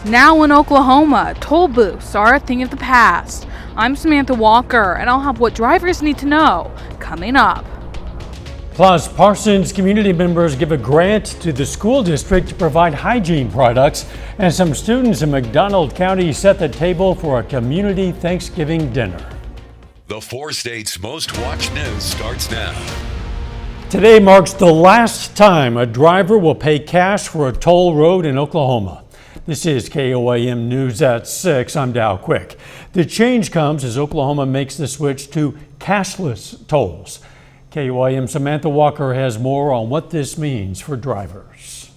Now in Oklahoma, toll booths are a thing of the past. I'm Samantha Walker, and I'll have what drivers need to know coming up. Plus, Parsons community members give a grant to the school district to provide hygiene products, and some students in McDonald County set the table for a community Thanksgiving dinner. The 4 states' most watched news starts now. Today marks the last time a driver will pay cash for a toll road in Oklahoma. This is KOAM News at 6. I'm Dow Quick. The change comes as Oklahoma makes the switch to cashless tolls. KOAM Samantha Walker has more on what this means for drivers.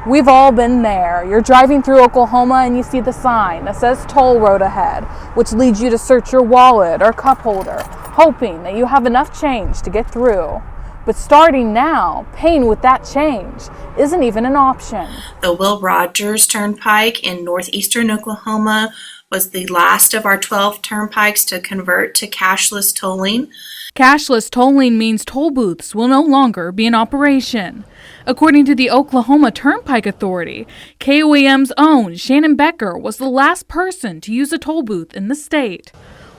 We've all been there. You're driving through Oklahoma and you see the sign that says toll road ahead, which leads you to search your wallet or cup holder, hoping that you have enough change to get through. But starting now, paying with that change isn't even an option. The Will Rogers Turnpike in northeastern Oklahoma was the last of our 12 turnpikes to convert to cashless tolling. Cashless tolling means toll booths will no longer be in operation. According to the Oklahoma Turnpike Authority, KOAM's own Shannon Becker was the last person to use a toll booth in the state.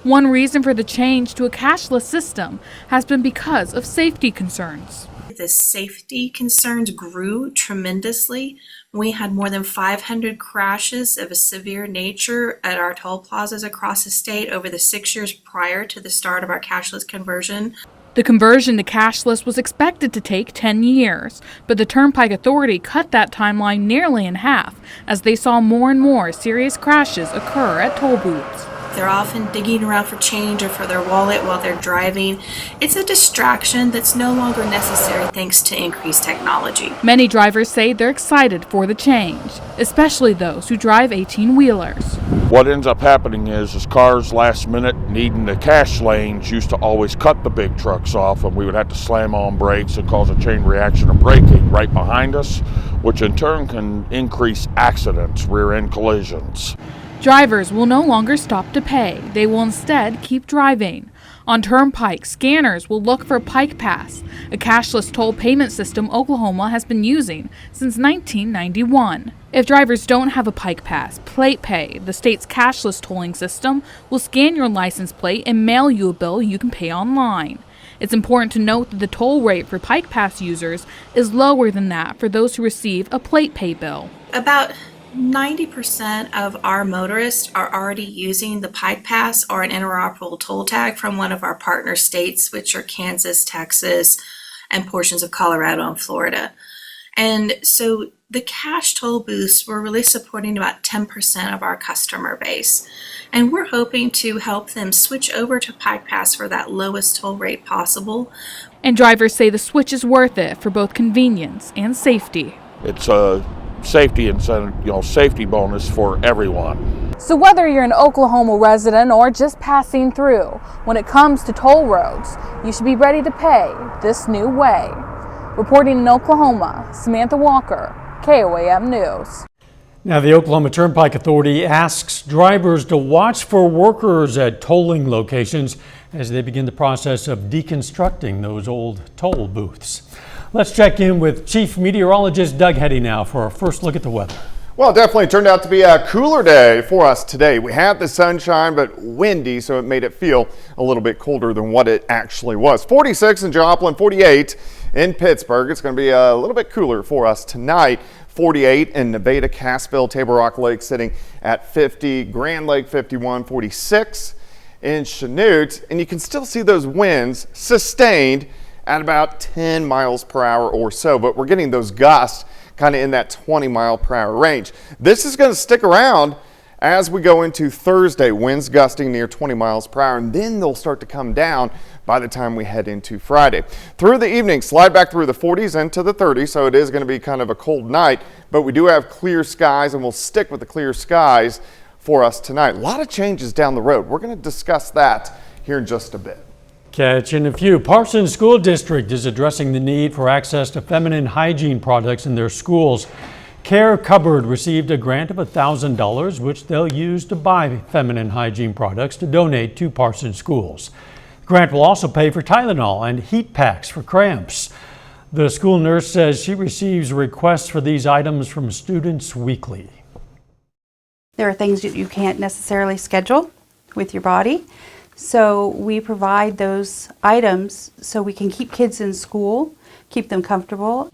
One reason for the change to a cashless system has been because of safety concerns. The safety concerns grew tremendously. We had more than 500 crashes of a severe nature at our toll plazas across the state over the 6 years prior to the start of our cashless conversion. The conversion to cashless was expected to take 10 years, but the Turnpike Authority cut that timeline nearly in half as they saw more and more serious crashes occur at toll booths. They're often digging around for change or for their wallet while they're driving. It's a distraction that's no longer necessary thanks to increased technology. Many drivers say they're excited for the change, especially those who drive 18-wheelers. What ends up happening is cars last minute needing the cash lanes used to always cut the big trucks off, and we would have to slam on brakes and cause a chain reaction of braking right behind us, which in turn can increase accidents, rear-end collisions. Drivers will no longer stop to pay. They will instead keep driving. On Turnpike, scanners will look for Pike Pass, a cashless toll payment system Oklahoma has been using since 1991. If drivers don't have a Pike Pass, Plate Pay, the state's cashless tolling system, will scan your license plate and mail you a bill you can pay online. It's important to note that the toll rate for Pike Pass users is lower than that for those who receive a Plate Pay bill. About 90% of our motorists are already using the Pike Pass or an interoperable toll tag from one of our partner states, which are Kansas, Texas, and portions of Colorado and Florida. And so the cash toll booths were really supporting about 10% of our customer base. And we're hoping to help them switch over to Pike Pass for that lowest toll rate possible. And drivers say the switch is worth it for both convenience and safety. It's a safety incentive, safety bonus for everyone. So whether you're an Oklahoma resident or just passing through, when it comes to toll roads, you should be ready to pay this new way. Reporting in Oklahoma, Samantha Walker, KOAM News. Now, the Oklahoma Turnpike Authority asks drivers to watch for workers at tolling locations as they begin the process of deconstructing those old toll booths. Let's check in with Chief Meteorologist Doug Heddy now for our first look at the weather. Well, it definitely turned out to be a cooler day for us today. We had the sunshine, but windy, so it made it feel a little bit colder than what it actually was. 46 in Joplin, 48 in Pittsburgh. It's going to be a little bit cooler for us tonight. 48 in Nevada, Cassville, Table Rock Lake sitting at 50, Grand Lake 51, 46 in Chanute, and you can still see those winds sustained at about 10 miles per hour or so, but we're getting those gusts kind of in that 20 mile per hour range. This is going to stick around as we go into Thursday, winds gusting near 20 miles per hour, and then they'll start to come down by the time we head into Friday. Through the evening, slide back through the 40s into the 30s, so it is going to be kind of a cold night, but we do have clear skies, and we'll stick with the clear skies for us tonight. A lot of changes down the road. We're going to discuss that here in just a bit. Catching a few. Parsons School District is addressing the need for access to feminine hygiene products in their schools. Care Cupboard received a grant of $1,000, which they'll use to buy feminine hygiene products to donate to Parsons schools. The grant will also pay for Tylenol and heat packs for cramps. The school nurse says she receives requests for these items from students weekly. There are things that you can't necessarily schedule with your body. So we provide those items so we can keep kids in school, keep them comfortable.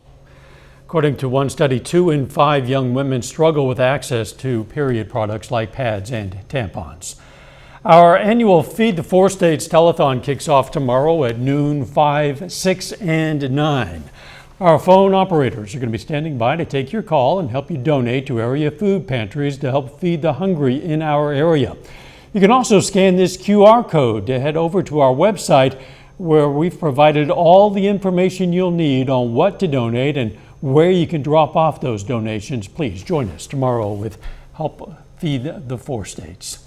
According to one study, 2 in 5 young women struggle with access to period products like pads and tampons. Our annual Feed the Four States telethon kicks off tomorrow at noon, 5, 6, and 9. Our phone operators are going to be standing by to take your call and help you donate to area food pantries to help feed the hungry in our area. You can also scan this QR code to head over to our website, where we've provided all the information you'll need on what to donate and where you can drop off those donations. Please join us tomorrow with Help Feed the Four States.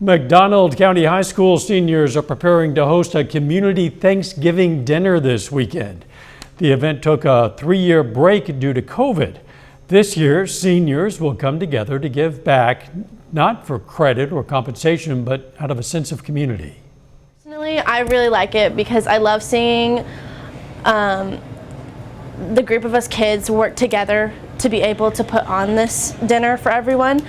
McDonald County High School seniors are preparing to host a community Thanksgiving dinner this weekend. The event took a 3-year break due to COVID. This year, seniors will come together to give back, not for credit or compensation, but out of a sense of community. Personally, I really like it because I love seeing the group of us kids work together to be able to put on this dinner for everyone.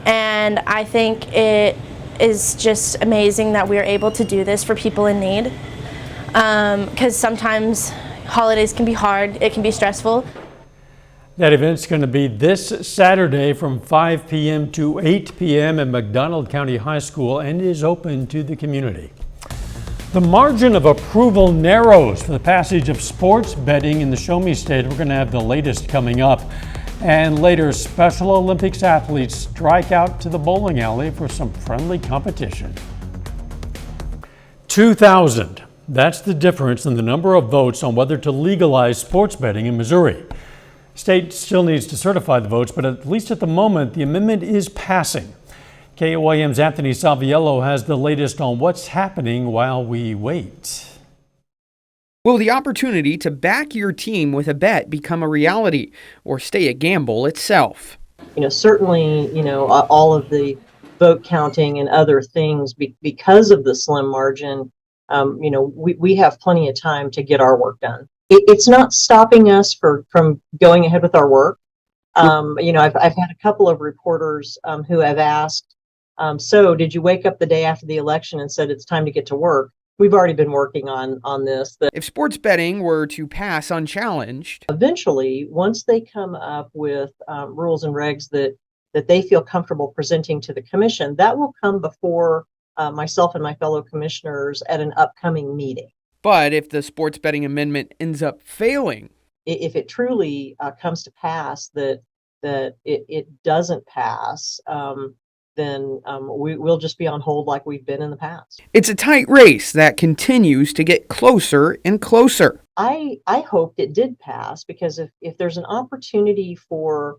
And I think it is just amazing that we are able to do this for people in need. Because sometimes holidays can be hard, it can be stressful. That event's going to be this Saturday from 5 p.m. to 8 p.m. at McDonald County High School and is open to the community. The margin of approval narrows for the passage of sports betting in the Show Me State. We're going to have the latest coming up. And later, Special Olympics athletes strike out to the bowling alley for some friendly competition. 2,000. That's the difference in the number of votes on whether to legalize sports betting in Missouri. State still needs to certify the votes, but at least at the moment, the amendment is passing. KOAM's Anthony Saviello has the latest on what's happening while we wait. Will the opportunity to back your team with a bet become a reality, or stay a gamble itself? Certainly, all of the vote counting and other things because of the slim margin, we have plenty of time to get our work done. It's not stopping us from going ahead with our work. I've had a couple of reporters who have asked, so did you wake up the day after the election and said it's time to get to work? We've already been working on this. If sports betting were to pass unchallenged, eventually, once they come up with rules and regs that they feel comfortable presenting to the commission, that will come before myself and my fellow commissioners at an upcoming meeting. But if the sports betting amendment ends up failing, if it truly comes to pass that it doesn't pass, then we'll just be on hold like we've been in the past. It's a tight race that continues to get closer and closer. I hoped it did pass, because if there's an opportunity for,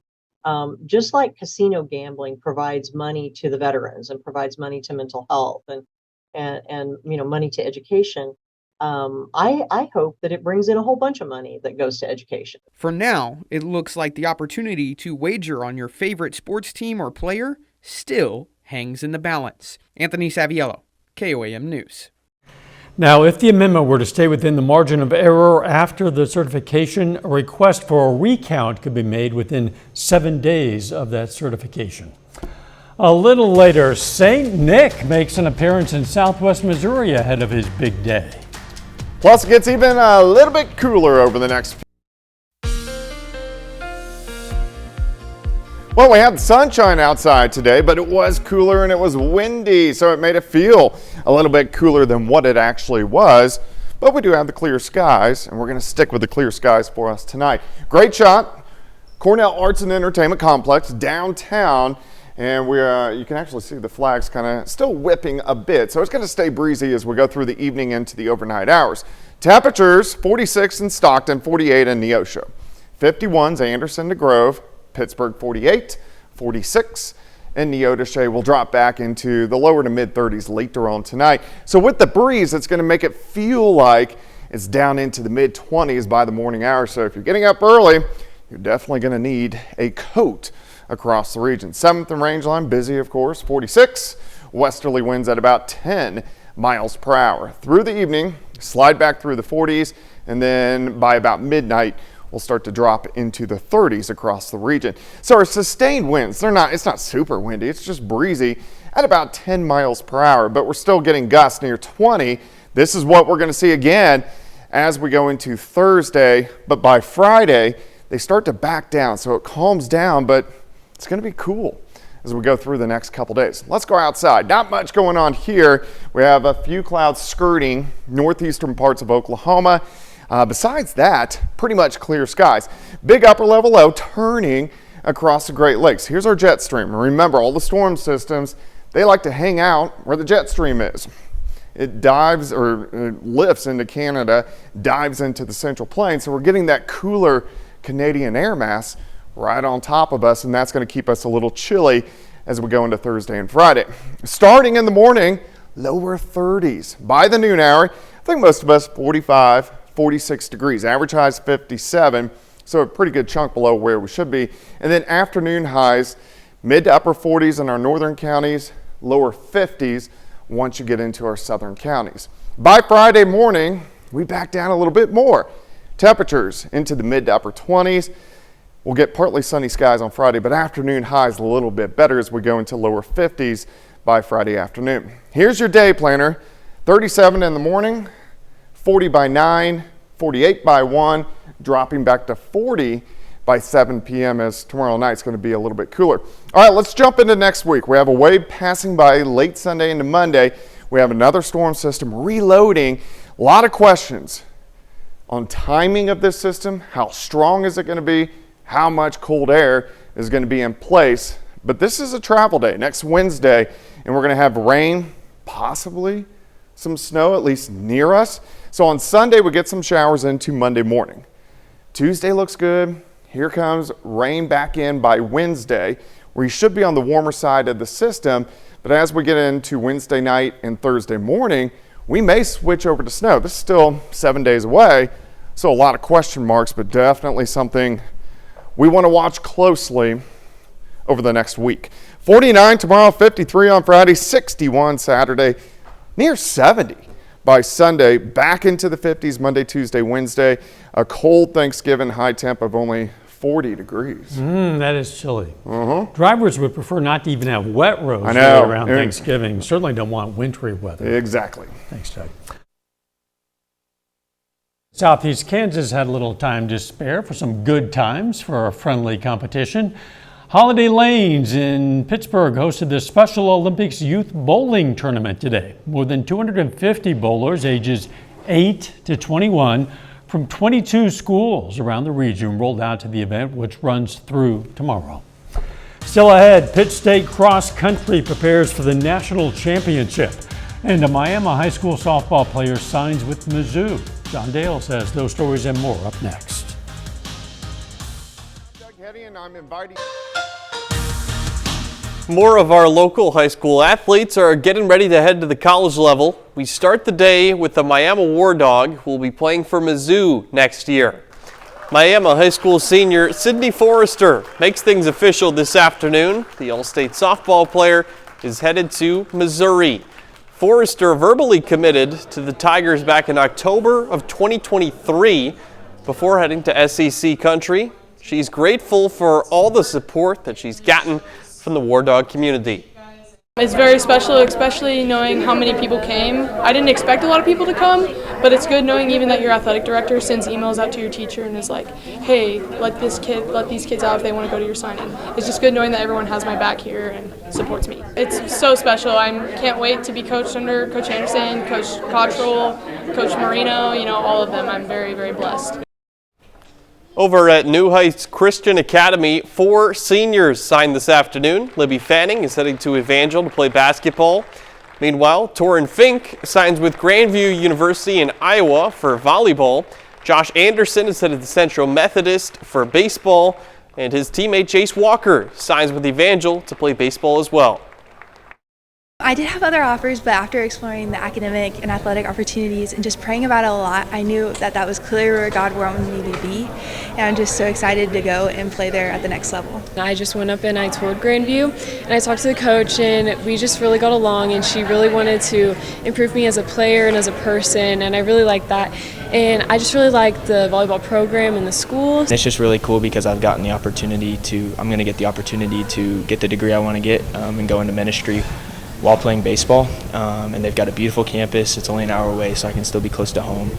just like casino gambling provides money to the veterans and provides money to mental health and money to education, I hope that it brings in a whole bunch of money that goes to education. For now, it looks like the opportunity to wager on your favorite sports team or player still hangs in the balance. Anthony Saviello, KOAM News. Now, if the amendment were to stay within the margin of error after the certification, a request for a recount could be made within 7 days of that certification. A little later, St. Nick makes an appearance in Southwest Missouri ahead of his big day. Plus, it gets even a little bit cooler over the next few. Well, we had the sunshine outside today, but it was cooler and it was windy, so it made it feel a little bit cooler than what it actually was. But we do have the clear skies, and we're going to stick with the clear skies for us tonight. Great shot, Cornell Arts and Entertainment Complex downtown, and you can actually see the flags kind of still whipping a bit, so it's going to stay breezy as we go through the evening into the overnight hours. Temperatures 46 in Stockton, 48 in Neosho, 51's Anderson to Grove, Pittsburgh 48, 46, and Neodesha will drop back into the lower to mid 30s later on tonight. So with the breeze, it's going to make it feel like it's down into the mid 20s by the morning hours. So if you're getting up early, you're definitely going to need a coat across the region. 7th and Rangeline, busy of course, 46. Westerly winds at about 10 miles per hour. Through the evening, slide back through the 40s, and then by about midnight, will start to drop into the 30s across the region. So our sustained winds, it's not super windy, it's just breezy at about 10 miles per hour, but we're still getting gusts near 20. This is what we're going to see again as we go into Thursday, but by Friday, they start to back down. So it calms down, but it's going to be cool as we go through the next couple days. Let's go outside. Not much going on here. We have a few clouds skirting northeastern parts of Oklahoma. Besides that, pretty much clear skies. Big upper level low turning across the Great Lakes. Here's our jet stream. Remember, all the storm systems, they like to hang out where the jet stream is. It dives or it lifts into Canada, dives into the Central Plains. So we're getting that cooler Canadian air mass right on top of us, and that's going to keep us a little chilly as we go into Thursday and Friday. Starting in the morning, lower 30s. By the noon hour, I think most of us 45, 46 degrees. Average highs 57, so a pretty good chunk below where we should be. And then afternoon highs, mid to upper 40s in our northern counties, lower 50s once you get into our southern counties. By Friday morning, we back down a little bit more. Temperatures into the mid to upper 20s. We'll get partly sunny skies on Friday, but afternoon highs a little bit better as we go into lower 50s by Friday afternoon. Here's your day planner. 37 in the morning, 40 by 9, 48 by 1, dropping back to 40 by 7 p.m. as tomorrow night's going to be a little bit cooler. All right, let's jump into next week. We have a wave passing by late Sunday into Monday. We have another storm system reloading. A lot of questions on timing of this system. How strong is it going to be? How much cold air is going to be in place? But this is a travel day, next Wednesday, and we're going to have rain, possibly some snow, at least near us. So on Sunday, we get some showers into Monday morning. Tuesday looks good. Here comes rain back in by Wednesday, where you should be on the warmer side of the system. But as we get into Wednesday night and Thursday morning, we may switch over to snow. This is still 7 days away, so a lot of question marks, but definitely something we want to watch closely over the next week. 49 tomorrow, 53 on Friday, 61 Saturday, near 70 by Sunday, back into the 50s Monday, Tuesday, Wednesday. A cold Thanksgiving, high temp of only 40 degrees. That is chilly. Drivers would prefer not to even have wet roads around Thanksgiving. Certainly don't want wintry weather. Exactly. Thanks, Doug. Southeast Kansas had a little time to spare for some good times for a friendly competition. Holiday Lanes in Pittsburgh hosted the Special Olympics Youth Bowling Tournament today. More than 250 bowlers ages 8 to 21 from 22 schools around the region rolled out to the event, which runs through tomorrow. Still ahead, Pitt State Cross Country prepares for the national championship, and a Miami high school softball player signs with Mizzou. John Dale says those stories and more up next. Doug Hetty, and I'm inviting. More of our local high school athletes are getting ready to head to the college level. We start the day with the Miami War Dog, who will be playing for Mizzou next year. Miami high school senior Sydney Forrester makes things official this afternoon. The All-State softball player is headed to Missouri. Forrester verbally committed to the Tigers back in October of 2023 before heading to SEC country. She's grateful for all the support that she's gotten from the War Dog community. It's very special, especially knowing how many people came. I didn't expect a lot of people to come, but it's good knowing even that your athletic director sends emails out to your teacher and is like, hey, let these kids out if they want to go to your signing. It's just good knowing that everyone has my back here and supports me. It's so special. I can't wait to be coached under Coach Anderson, Coach Cottrell, Coach Marino, all of them. I'm very, very blessed. Over at New Heights Christian Academy, 4 seniors signed this afternoon. Libby Fanning is heading to Evangel to play basketball. Meanwhile, Torin Fink signs with Grandview University in Iowa for volleyball. Josh Anderson is headed to Central Methodist for baseball. And his teammate Chase Walker signs with Evangel to play baseball as well. I did have other offers, but after exploring the academic and athletic opportunities and just praying about it a lot, I knew that that was clearly where God wanted me to be, and I'm just so excited to go and play there at the next level. I just went up and I toured Grandview, and I talked to the coach, and we just really got along, and she really wanted to improve me as a player and as a person, and I really liked that. And I just really like the volleyball program and the school. It's just really cool because I'm going to get the opportunity to get the degree I want to get and go into ministry while playing baseball. And they've got a beautiful campus. It's only an hour away, so I can still be close to home.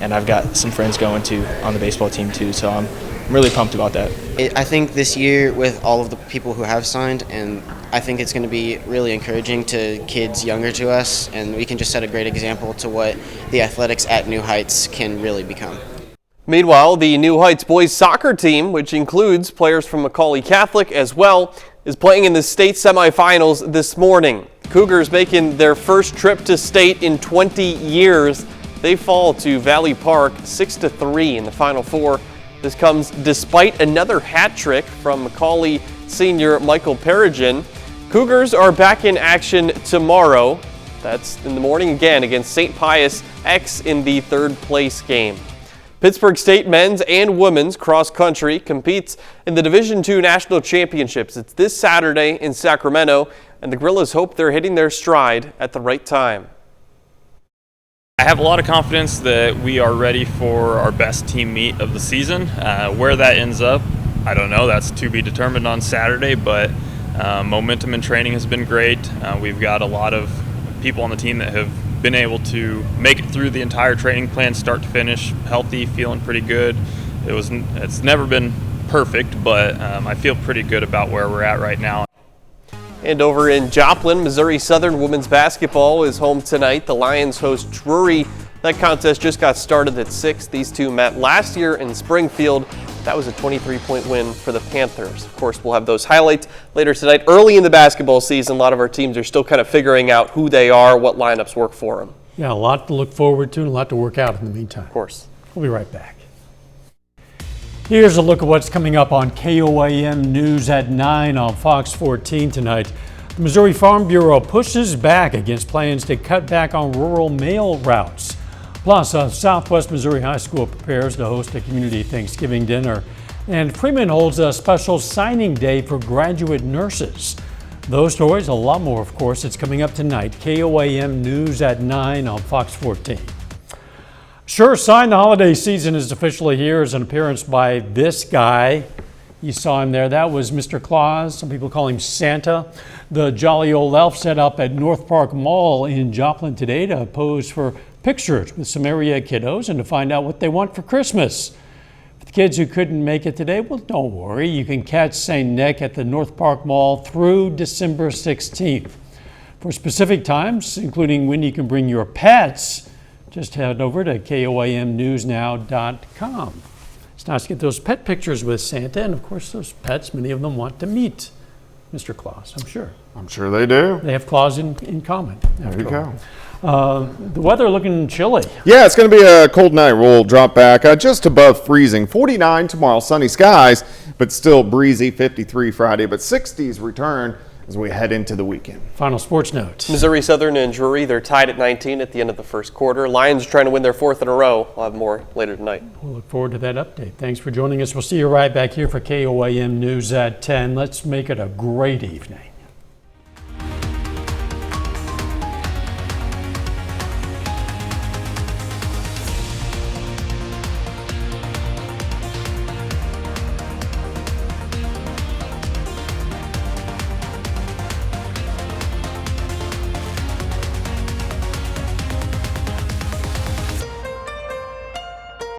And I've got some friends going on the baseball team too, so I'm really pumped about that. I think this year with all of the people who have signed, and I think it's going to be really encouraging to kids younger to us, and we can just set a great example to what the athletics at New Heights can really become. Meanwhile, the New Heights boys soccer team, which includes players from Macaulay Catholic as well, is playing in the state semifinals this morning. Cougars making their first trip to state in 20 years. They fall to Valley Park 6-3 in the Final Four. This comes despite another hat trick from Macaulay senior Michael Perigin. Cougars are back in action tomorrow. That's in the morning again against St. Pius X in the third place game. Pittsburgh State men's and women's cross country competes in the Division II National Championships. It's this Saturday in Sacramento, and the Gorillas hope they're hitting their stride at the right time. I have a lot of confidence that we are ready for our best team meet of the season. Where that ends up, I don't know. That's to be determined on Saturday, but momentum in training has been great. We've got a lot of people on the team that have been able to make it through the entire training plan, start to finish, healthy, feeling pretty good. It's never been perfect, but I feel pretty good about where we're at right now. And over in Joplin, Missouri Southern women's basketball is home tonight. The Lions host Drury. That contest just got started at 6. These two met last year in Springfield. That was a 23-point win for the Panthers. Of course, we'll have those highlights later tonight. Early in the basketball season, a lot of our teams are still kind of figuring out who they are, what lineups work for them. Yeah, a lot to look forward to and a lot to work out in the meantime. Of course. We'll be right back. Here's a look at what's coming up on KOAM News at 9 on Fox 14 tonight. The Missouri Farm Bureau pushes back against plans to cut back on rural mail routes. Plus, Southwest Missouri High School prepares to host a community Thanksgiving dinner. And Freeman holds a special signing day for graduate nurses. Those stories, a lot more, of course, it's coming up tonight. KOAM News at 9 on Fox 14. Sure sign the holiday season is officially here as an appearance by this guy. You saw him there. That was Mr. Claus. Some people call him Santa. The jolly old elf set up at North Park Mall in Joplin today to pose for pictures with some area kiddos and to find out what they want for Christmas. For the kids who couldn't make it today, well, don't worry. You can catch St. Nick at the North Park Mall through December 16th. For specific times, including when you can bring your pets, just head over to KOAMnewsnow.com. It's nice to get those pet pictures with Santa, and of course those pets, many of them want to meet Mr. Claus, I'm sure. I'm sure they do. They have Claus in common. There you go. The weather looking chilly. Yeah, it's going to be a cold night. We'll drop back just above freezing. 49 tomorrow, sunny skies, but still breezy. 53 Friday, but 60s return as we head into the weekend. Final sports note. Missouri Southern and Drury, they're tied at 19 at the end of the first quarter. Lions are trying to win their 4th in a row. We'll have more later tonight. We'll look forward to that update. Thanks for joining us. We'll see you right back here for KOAM News at 10. Let's make it a great evening.